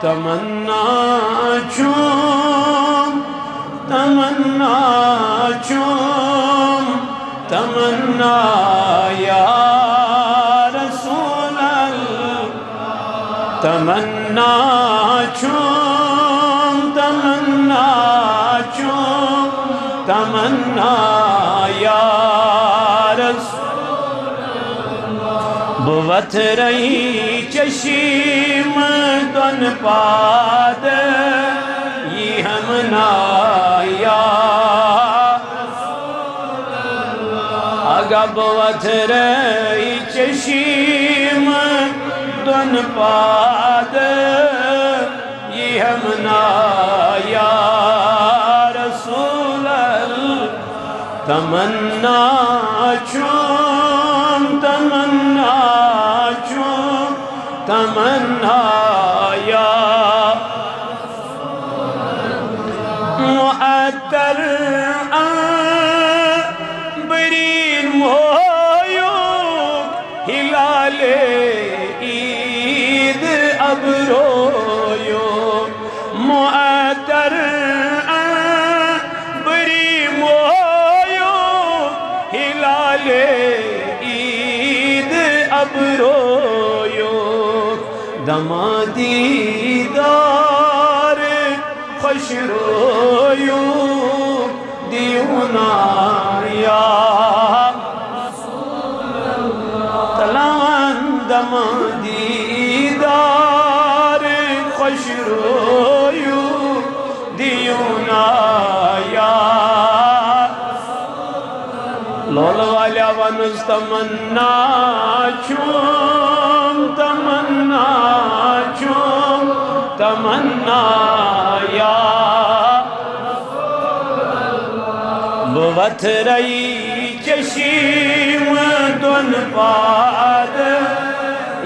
تمنا چون تمنا چون تمنا یا رسول اللہ تمنا چون تمنا چون تمنا یا رسول اللہ بوت رہی چشیم دن پاد یہ ہمنا یا رسول اللہ آگا بوت رہی چشیم دن پاد یہ ہمنا یا رسول اللہ تمنا چون تمنا چون تمنا یا معطر برین مویوک ہلال عید اب رویوک معطر برین مویوک ہلال عید اب رویوک دمادیدار خوش رویوک دیونا یا رسول اللہ تلان دمادیدار خوش رویوک دیونا یا لول والا ونز تمنا چون تمنا چون تمنا یا بوت رہی چشیم دن پاد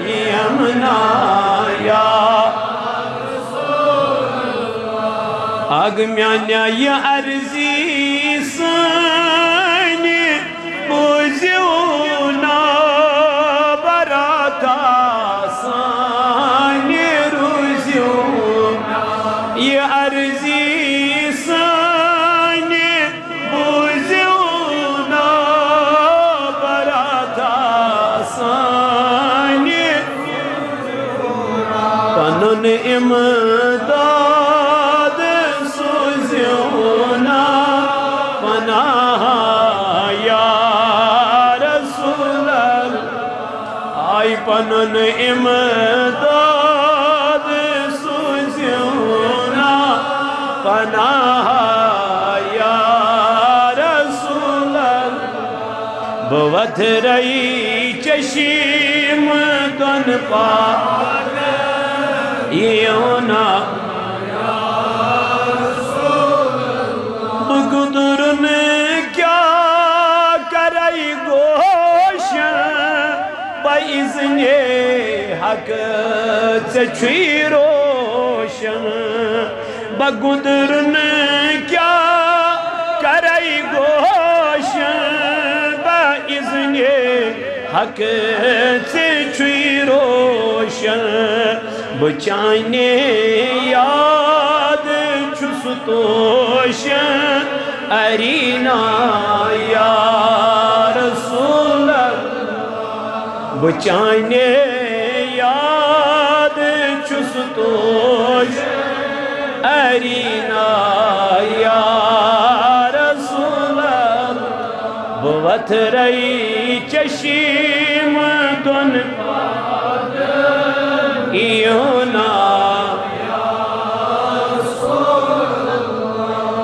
یہ ہمنا یا آگ میانیا یہ عرضی سانی بوزیونا براتا سانی روزیونا یہ عرضی سانی بوزیونا براتا سانی پنن امداد سوزیونا پناہ یا رسول اللہ آئی پنن امداد سوزیونا پناہ یا رسول اللہ بوت رہی چشیم دن پاد یونا بگدرن کیا کرائی گوشن باذن حق چچوی روشن بگدرن کیا کرائی گوشن باذن حق چچوی روشن بچانے یاد چستوشن ارینا یا رسول اللہ بچانے یاد چستوشن ارینا یا رسول اللہ بوت رہی چشیم دن پاد یونا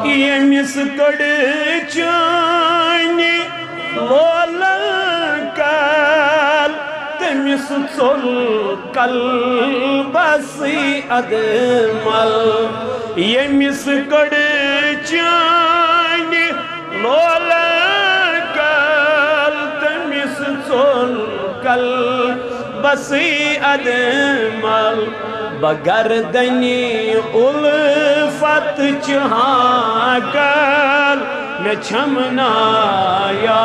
یمس کڑ چانی لولن کال تمس ژول قلبسی ادمل یمس کڑ چانی لولن کال تمس ژول قلبسی ادمل بگردنی الفت چہاں کر میں چھمنا یا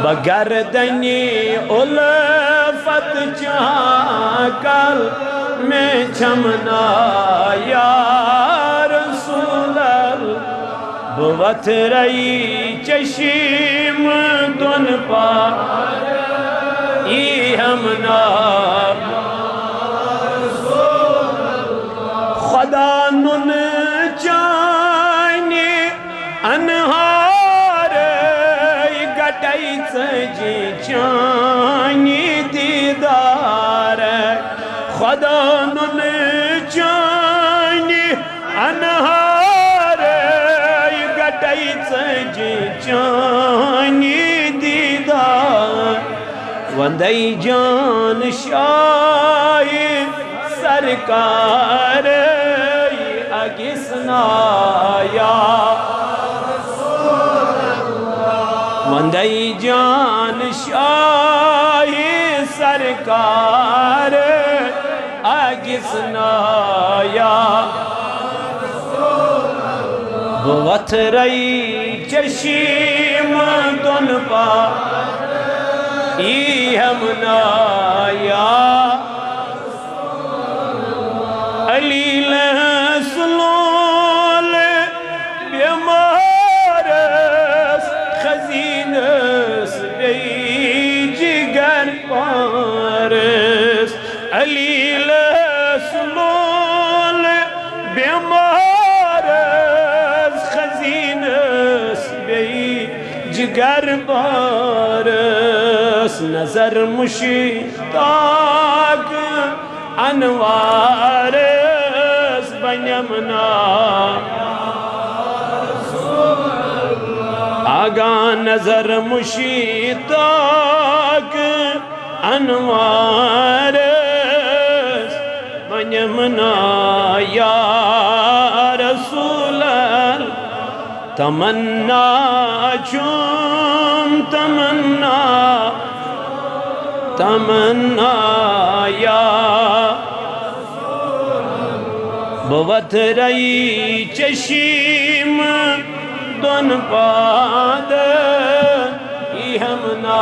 بگردنی الفت فت چاہاں کل میں چھمنا یا رسول اللہ بوت رئی چشیم دن پا ای ہمنا خدا نن چانی انہار گٹائی سجی چانی دیدار خدا نن چانی انہار گٹائی سجی چانی دیدار وندائی جان شاہی سرکار اگسنا یا وندائی جان شاہی سرکار اگسنا یا بوت رئی چشیم دن پا ای ہمنا یا علی سلول بیمارس خزینس بی جگر پارس علی سلول بیمارس خزینس بی جگر پارس نظر مشتاق انوارس بنیمنا آگاہ نظر مشتاق انوارس بنیمنا یا رسول اللہ تمنا چون تمنا تمنا یا بوت رئی چشیم دن پاد ای ہمنا